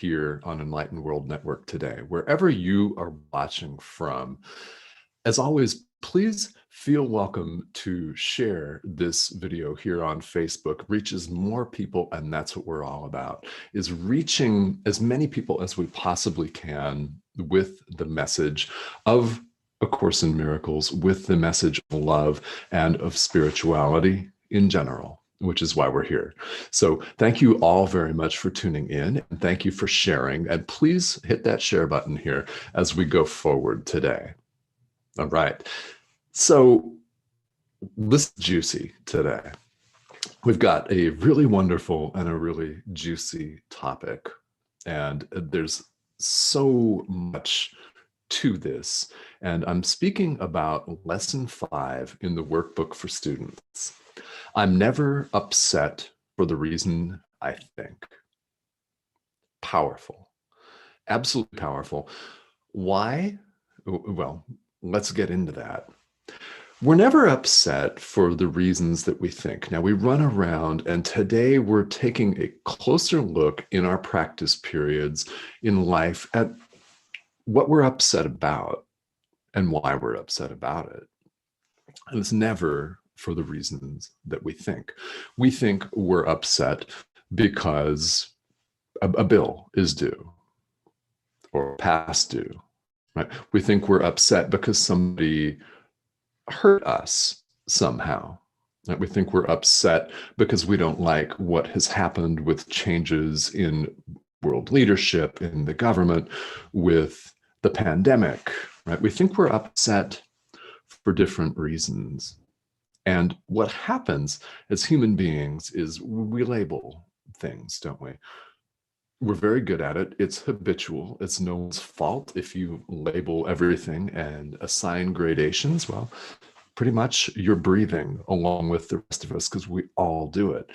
here on Enlightened World Network today. Wherever you are watching from, as always, please feel welcome to share this video here on Facebook. Reaches more people, and that's what we're all about, is reaching as many people as we possibly can with the message of A Course in Miracles, with the message of love and of spirituality in general, which is why we're here. So thank you all very much for tuning in, and thank you for sharing. And please hit that share button here as we go forward today. All right. So this is juicy today. We've got a really wonderful and a really juicy topic, and there's so much to this. And I'm speaking about lesson 5 in the workbook for students. I'm never upset for the reason I think. Powerful, absolutely powerful. Why? Well, let's get into that. We're never upset for the reasons that we think. Now, we run around, and today we're taking a closer look in our practice periods in life at what we're upset about and why we're upset about it. And it's never for the reasons that we think. We think we're upset because a bill is due or past due, right? We think we're upset because somebody hurt us somehow. Right? We think we're upset because we don't like what has happened with changes in world leadership, in the government, with the pandemic, right? We think we're upset for different reasons. And what happens as human beings is we label things, don't we? We're very good at it. It's habitual. It's no one's fault if you label everything and assign gradations. Well, pretty much you're breathing along with the rest of us because we all do it.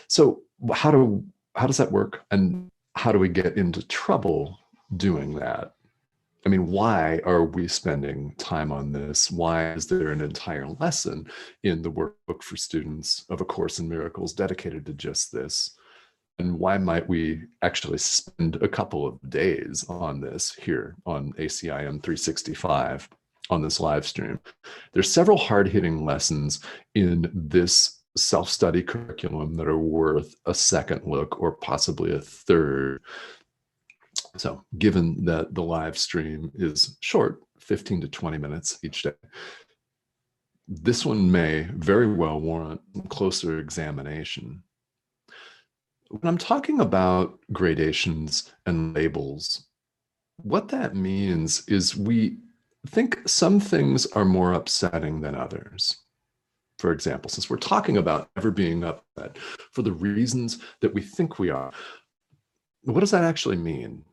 So how does that work? And how do we get into trouble doing that? I mean, why are we spending time on this? Why is there an entire lesson in the workbook for students of A Course in Miracles dedicated to just this? And why might we actually spend a couple of days on this here on ACIM 365 on this live stream? There's several hard-hitting lessons in this self-study curriculum that are worth a second look or possibly a third. So given that the live stream is short, 15 to 20 minutes each day, this one may very well warrant closer examination. When I'm talking about gradations and labels, what that means is we think some things are more upsetting than others. For example, since we're talking about never being upset for the reasons that we think we are, what does that actually mean?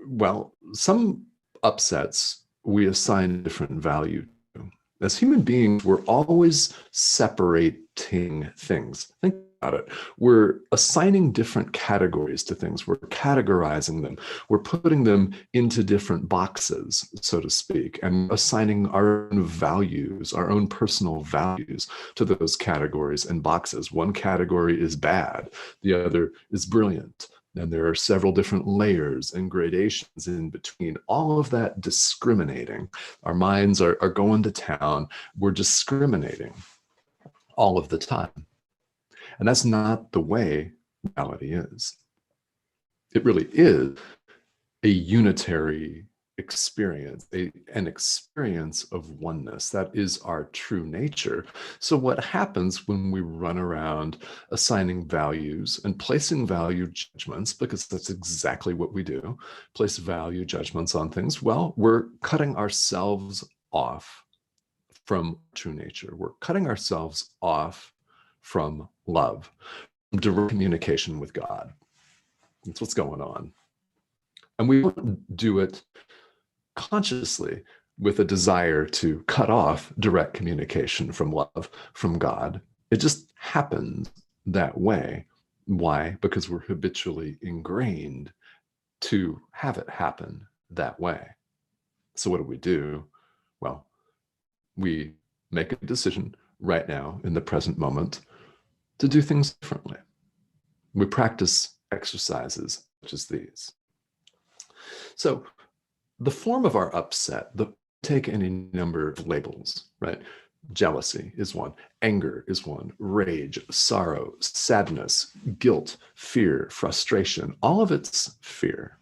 Well, some upsets we assign different value to. As human beings, we're always separating things. Think about it. We're assigning different categories to things. We're categorizing them. We're putting them into different boxes, so to speak, and assigning our own values, our own personal values to those categories and boxes. One category is bad. The other is brilliant. And there are several different layers and gradations in between. All of that discriminating. Our minds are going to town. We're discriminating all of the time. And that's not the way reality is. It really is a unitary experience, an experience of oneness. That is our true nature. So what happens when we run around assigning values and placing value judgments, because that's exactly what we do, place value judgments on things? Well, we're cutting ourselves off from true nature. We're cutting ourselves off from love, from direct communication with God. That's what's going on. And we don't do it consciously with a desire to cut off direct communication from love, from God. It just happens that way. Why? Because we're habitually ingrained to have it happen that way. So what do? Well, we make a decision right now in the present moment to do things differently. We practice exercises such as these. So the form of our upset, take any number of labels, right? Jealousy is one, anger is one, rage, sorrow, sadness, guilt, fear, frustration, all of it's fear.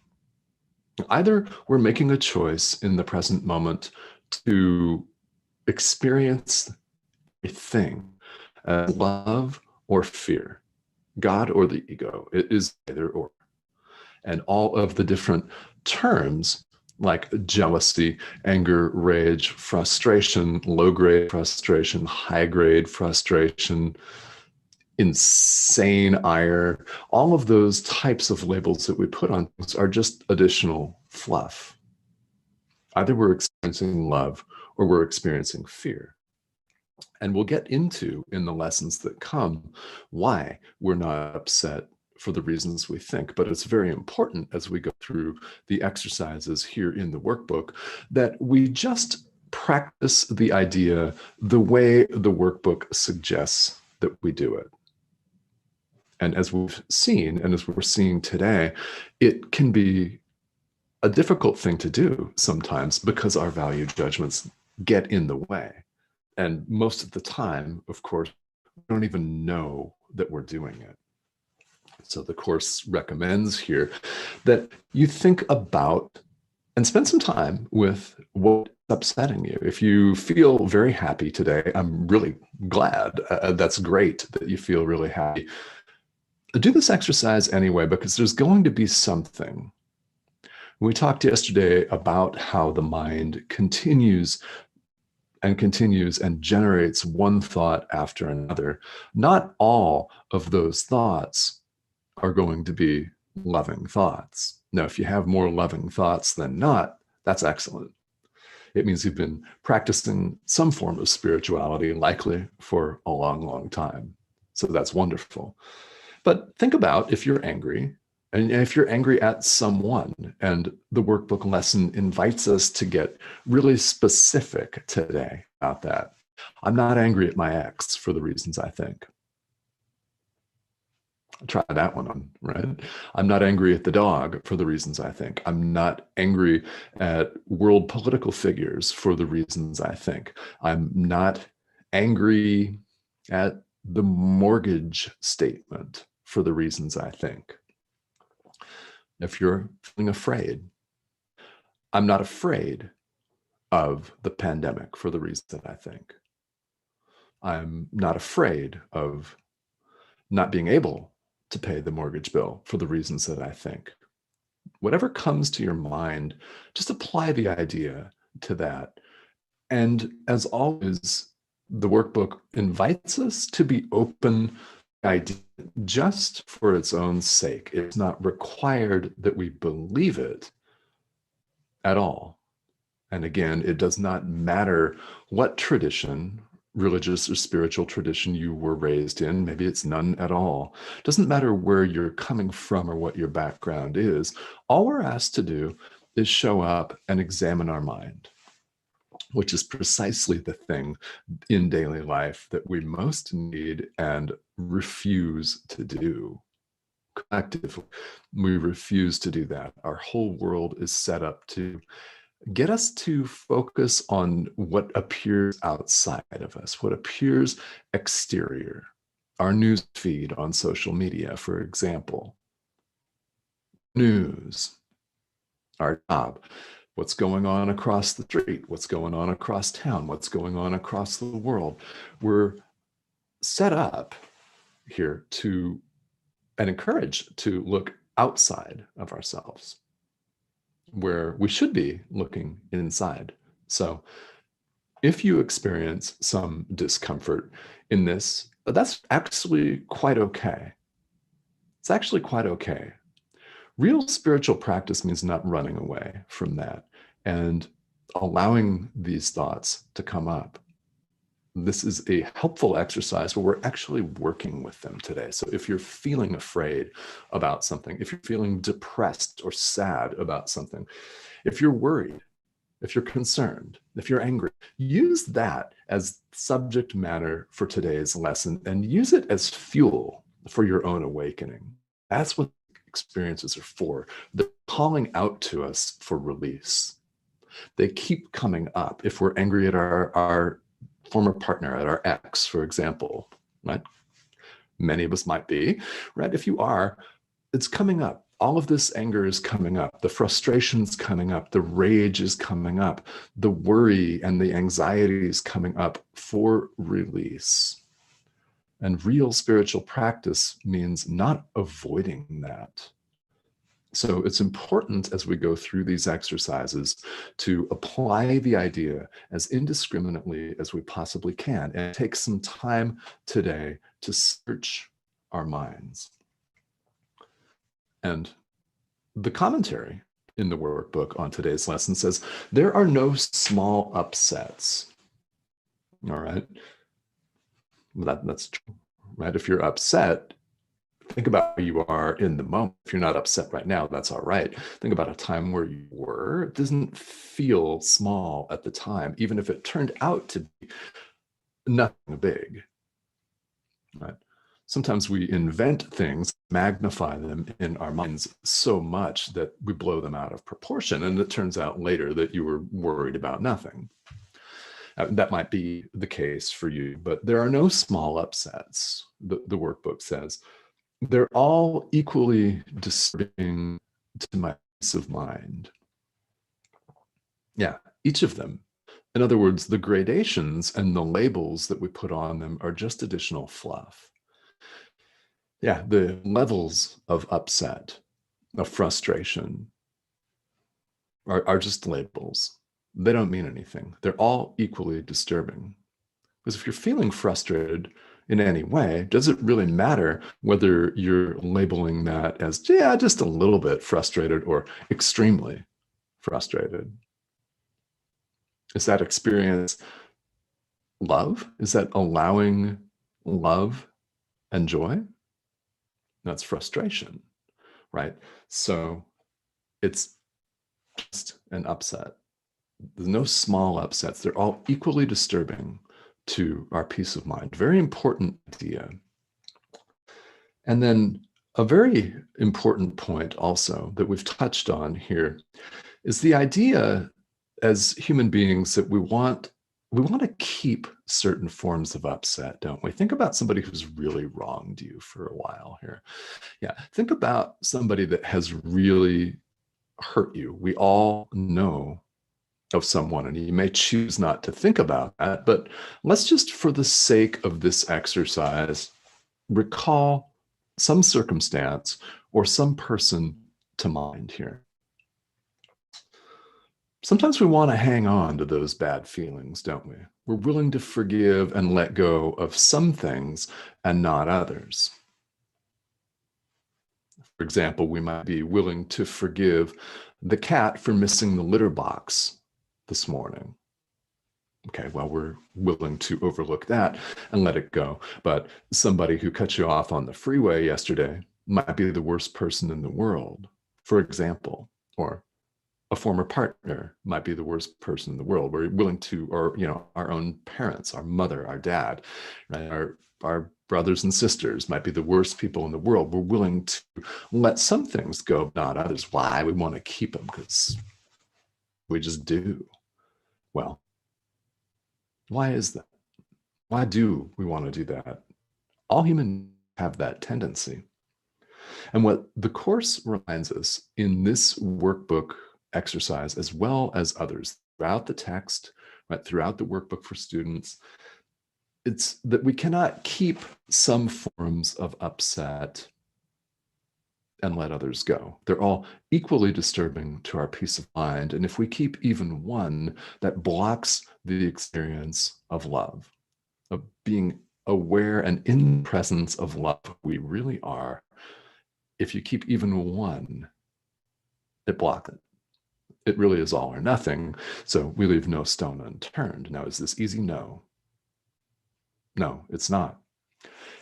Either we're making a choice in the present moment to experience a thing as love or fear, God or the ego. It is either or. And all of the different terms like jealousy, anger, rage, frustration, low-grade frustration, high-grade frustration, insane ire, all of those types of labels that we put on things are just additional fluff. Either we're experiencing love or we're experiencing fear. And we'll get into in the lessons that come why we're not upset for the reasons we think. But it's very important as we go through the exercises here in the workbook that we just practice the idea the way the workbook suggests that we do it. And as we've seen, and as we're seeing today, it can be a difficult thing to do sometimes because our value judgments get in the way. And most of the time, of course, we don't even know that we're doing it. So the course recommends here that you think about and spend some time with what's upsetting you. If you feel very happy today, I'm really glad. That's great that you feel really happy. Do this exercise anyway, because there's going to be something. We talked yesterday about how the mind continues and generates one thought after another. Not all of those thoughts are going to be loving thoughts. Now, if you have more loving thoughts than not, that's excellent. It means you've been practicing some form of spirituality, likely for a long, long time. So that's wonderful. But think about if you're angry, and if you're angry at someone, and the workbook lesson invites us to get really specific today about that. I'm not angry at my ex for the reasons I think. Try that one on, right? I'm not angry at the dog for the reasons I think. I'm not angry at world political figures for the reasons I think. I'm not angry at the mortgage statement for the reasons I think. If you're feeling afraid, I'm not afraid of the pandemic for the reasons that I think. I'm not afraid of not being able to pay the mortgage bill for the reasons that I think. Whatever comes to your mind, just apply the idea to that. And as always, the workbook invites us to be open to the idea just for its own sake. It's not required that we believe it at all. And again, it does not matter what tradition, religious or spiritual tradition you were raised in. Maybe it's none at all. It doesn't matter where you're coming from or what your background is. All we're asked to do is show up and examine our mind, which is precisely the thing in daily life that we most need and refuse to do. Collectively, we refuse to do that. Our whole world is set up to get us to focus on what appears outside of us, what appears exterior. Our news feed on social media, for example. News, our job, what's going on across the street, what's going on across town, what's going on across the world. We're set up here to and encouraged to look outside of ourselves, where we should be looking inside. So if you experience some discomfort in this, that's actually quite okay. It's actually quite okay. Real spiritual practice means not running away from that and allowing these thoughts to come up. This is a helpful exercise where we're actually working with them today. So if you're feeling afraid about something, if you're feeling depressed or sad about something, if you're worried, if you're concerned, if you're angry, use that as subject matter for today's lesson and use it as fuel for your own awakening. That's what experiences are for. They're calling out to us for release. They keep coming up. If we're angry at our former partner, at our ex, for example, right? Many of us might be, right? If you are, it's coming up. All of this anger is coming up. The frustration's coming up. The rage is coming up. The worry and the anxiety is coming up for release. And real spiritual practice means not avoiding that. So it's important as we go through these exercises to apply the idea as indiscriminately as we possibly can and take some time today to search our minds. And the commentary in the workbook on today's lesson says, there are no small upsets. All right. That's true, right? If you're upset, think about where you are in the moment. If you're not upset right now, that's all right. Think about a time where you were. It doesn't feel small at the time, even if it turned out to be nothing big, right? Sometimes we invent things, magnify them in our minds so much that we blow them out of proportion. And it turns out later that you were worried about nothing. That might be the case for you, but there are no small upsets, the workbook says. They're all equally disturbing to my peace of mind. Yeah, each of them. In other words, the gradations and the labels that we put on them are just additional fluff. Yeah, the levels of upset, of frustration, are just labels. They don't mean anything. They're all equally disturbing. Because if you're feeling frustrated in any way, does it really matter whether you're labeling that as, yeah, just a little bit frustrated or extremely frustrated? Is that experience love? Is that allowing love and joy? That's frustration, right? So it's just an upset. There's no small upsets. They're all equally disturbing to our peace of mind. Very important idea. And then a very important point also that we've touched on here is the idea as human beings that we want to keep certain forms of upset, don't we? Think about somebody who's really wronged you for a while here. Yeah, think about somebody that has really hurt you. We all know of someone, and you may choose not to think about that, but let's just, for the sake of this exercise, recall some circumstance or some person to mind here. Sometimes we want to hang on to those bad feelings, don't we? We're willing to forgive and let go of some things and not others. For example, we might be willing to forgive the cat for missing the litter box this morning. Okay, well, we're willing to overlook that and let it go. But somebody who cut you off on the freeway yesterday might be the worst person in the world, for example, or a former partner might be the worst person in the world. We're willing to, or, our own parents, our mother, our dad, right? Our brothers and sisters might be the worst people in the world. We're willing to let some things go, not others. Why? We want to keep them because we just do. Well, why is that? Why do we want to do that? All humans have that tendency. And what the Course reminds us in this workbook exercise, as well as others throughout the text, right, throughout the workbook for students, it's that we cannot keep some forms of upset and let others go. They're all equally disturbing to our peace of mind. And if we keep even one, that blocks the experience of love, of being aware and in the presence of love we really are. If you keep even one, it blocks it. It really is all or nothing. So we leave no stone unturned. Now, is this easy? No. No, it's not.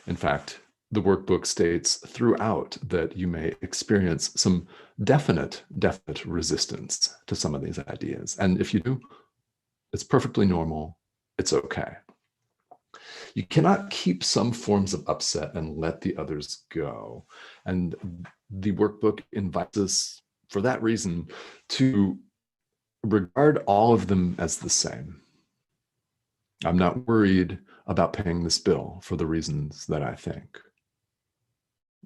In fact, the workbook states throughout that you may experience some definite resistance to some of these ideas. And if you do, it's perfectly normal. It's okay. You cannot keep some forms of upset and let the others go. And the workbook invites us, for that reason, to regard all of them as the same. I'm not worried about paying this bill for the reasons that I think.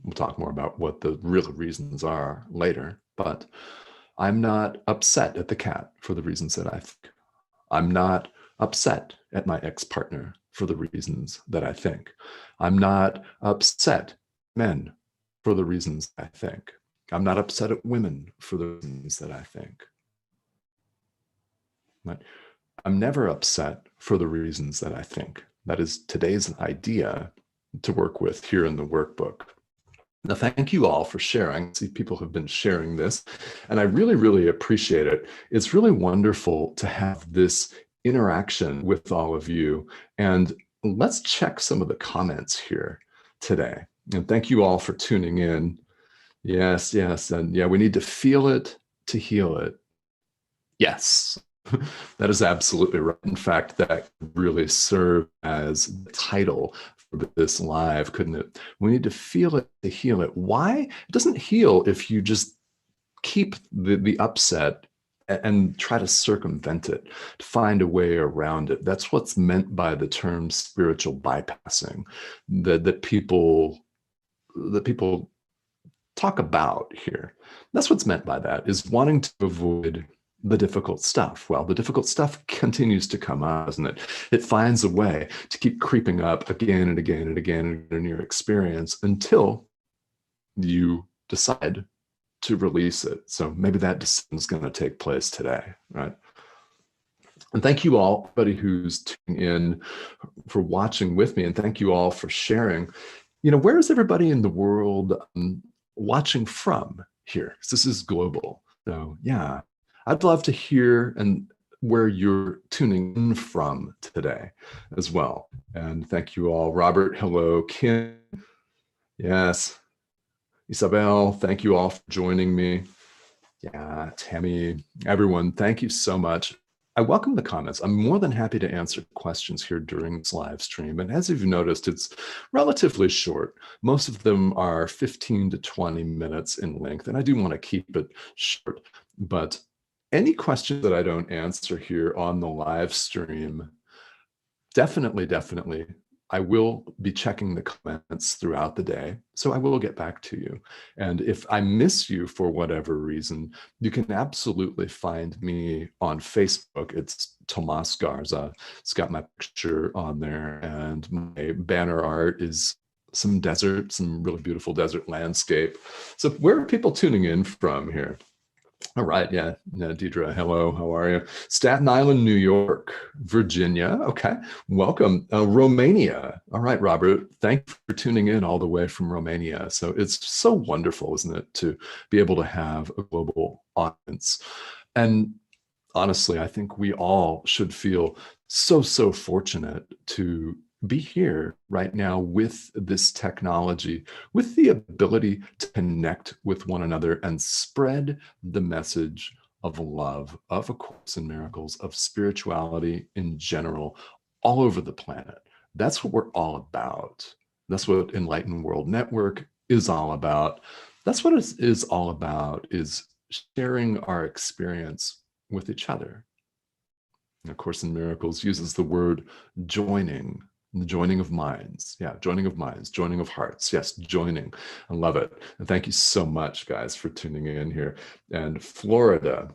We'll talk more about what the real reasons are later, but I'm not upset at the cat for the reasons that I think. I'm not upset at my ex-partner for the reasons that I think. I'm not upset at men for the reasons I think. I'm not upset at women for the reasons that I think. Right? I'm never upset for the reasons that I think. That is today's idea to work with here in the workbook. Now, thank you all for sharing. I see people have been sharing this, and I really, really appreciate it. It's really wonderful to have this interaction with all of you. And let's check some of the comments here today. And thank you all for tuning in. Yes, yes. And yeah, we need to feel it to heal it. Yes, that is absolutely right. In fact, that could really serve as the title for this live, couldn't it? We need to feel it to heal it. Why? It doesn't heal if you just keep the upset and try to circumvent it, to find a way around it. That's what's meant by the term spiritual bypassing, that people talk about here. That's what's meant by that, is wanting to avoid the difficult stuff. Well, the difficult stuff continues to come up, doesn't it? It finds a way to keep creeping up again and again and again in your experience until you decide to release it. So maybe that decision is going to take place today, right? And thank you all, everybody who's tuning in, for watching with me, and thank you all for sharing. You know, where is everybody in the world watching from here? Because this is global. So yeah, I'd love to hear and where you're tuning in from today as well. And thank you all. Robert, hello. Kim, yes. Isabel, thank you all for joining me. Yeah, Tammy, everyone, thank you so much. I welcome the comments. I'm more than happy to answer questions here during this live stream. And as you've noticed, it's relatively short. Most of them are 15 to 20 minutes in length, and I do want to keep it short. But any questions that I don't answer here on the live stream, definitely, I will be checking the comments throughout the day, so I will get back to you. And if I miss you for whatever reason, you can absolutely find me on Facebook. It's Tomas Garza. It's got my picture on there, and my banner art is some desert, some really beautiful desert landscape. So where are people tuning in from here? All right, yeah, Deidre, hello, how are you? Staten Island, New York, Virginia, okay, welcome. Romania, all right, Robert, thank you for tuning in all the way from Romania. So it's so wonderful, isn't it, to be able to have a global audience. And honestly, I think we all should feel so fortunate to be here right now with this technology, with the ability to connect with one another and spread the message of love, of A Course in Miracles, of spirituality in general, all over the planet. That's what we're all about. That's what Enlightened World Network is all about. That's what it is all about, is sharing our experience with each other. And A Course in Miracles uses the word joining. The joining of minds. Yeah, joining of minds, joining of hearts. Yes, joining. I love it. And thank you so much, guys, for tuning in here. And Florida.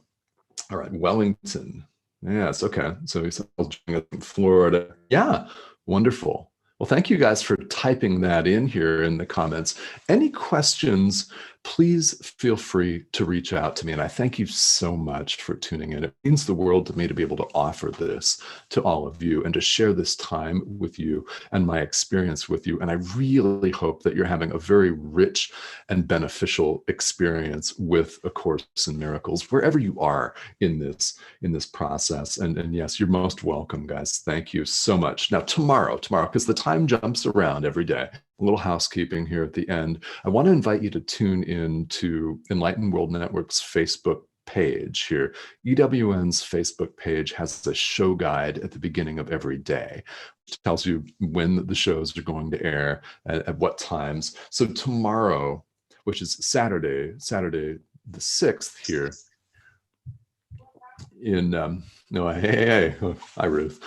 All right, Wellington. Yes, okay. So he's joining us from Florida. Yeah, wonderful. Well, thank you guys for typing that in here in the comments. Any questions, please feel free to reach out to me. And I thank you so much for tuning in. It means the world to me to be able to offer this to all of you and to share this time with you and my experience with you. And I really hope that you're having a very rich and beneficial experience with A Course in Miracles, wherever you are in this process. And yes, you're most welcome, guys. Thank you so much. Now, tomorrow, because the time jumps around every day, a little housekeeping here at the end. I want to invite you to tune in to Enlightened World Network's Facebook page here. EWN's Facebook page has a show guide at the beginning of every day, which tells you when the shows are going to air at what times. So tomorrow, which is Saturday the 6th here in, no, hey, hi, Ruth.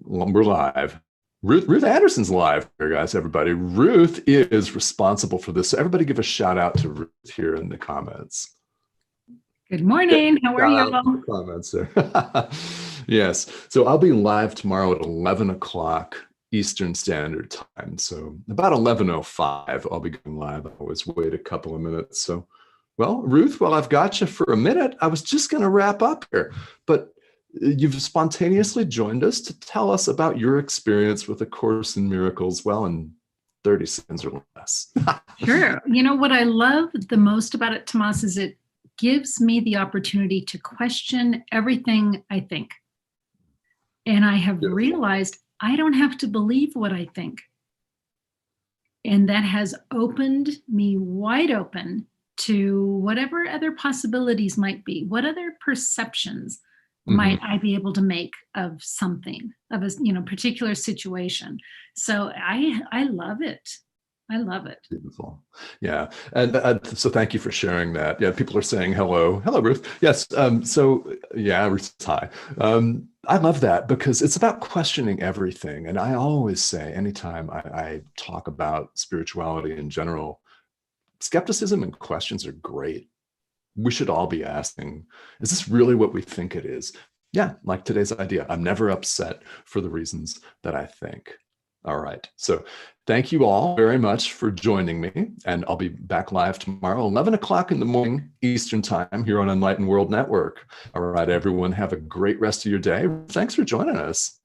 We're live. Ruth Anderson's live here, guys, everybody. Ruth is responsible for this. So everybody give a shout out to Ruth here in the comments. Good morning. How are you all? Comments there. Yes. So I'll be live tomorrow at 11 o'clock Eastern Standard Time. So about 11:05, I'll be going live. I always wait a couple of minutes. So, well, Ruth, while I've got you for a minute, I was just going to wrap up here, but you've spontaneously joined us to tell us about your experience with A Course in Miracles, well, in 30 seconds or less. Sure. You know, what I love the most about it, Tomas, is it gives me the opportunity to question everything I think. And I have realized I don't have to believe what I think. And that has opened me wide open to whatever other possibilities might be, what other perceptions might I be able to make of something, of a particular situation. So I love it. I love it. Beautiful. Yeah. And so thank you for sharing that. Yeah. People are saying hello. Hello, Ruth. Yes. So yeah, Ruth, hi. I love that because it's about questioning everything. And I always say, anytime I talk about spirituality in general, skepticism and questions are great. We should all be asking, is this really what we think it is? Yeah, like today's idea. I'm never upset for the reasons that I think. All right. So thank you all very much for joining me. And I'll be back live tomorrow, 11 o'clock in the morning, Eastern Time, here on Enlightened World Network. All right, everyone, have a great rest of your day. Thanks for joining us.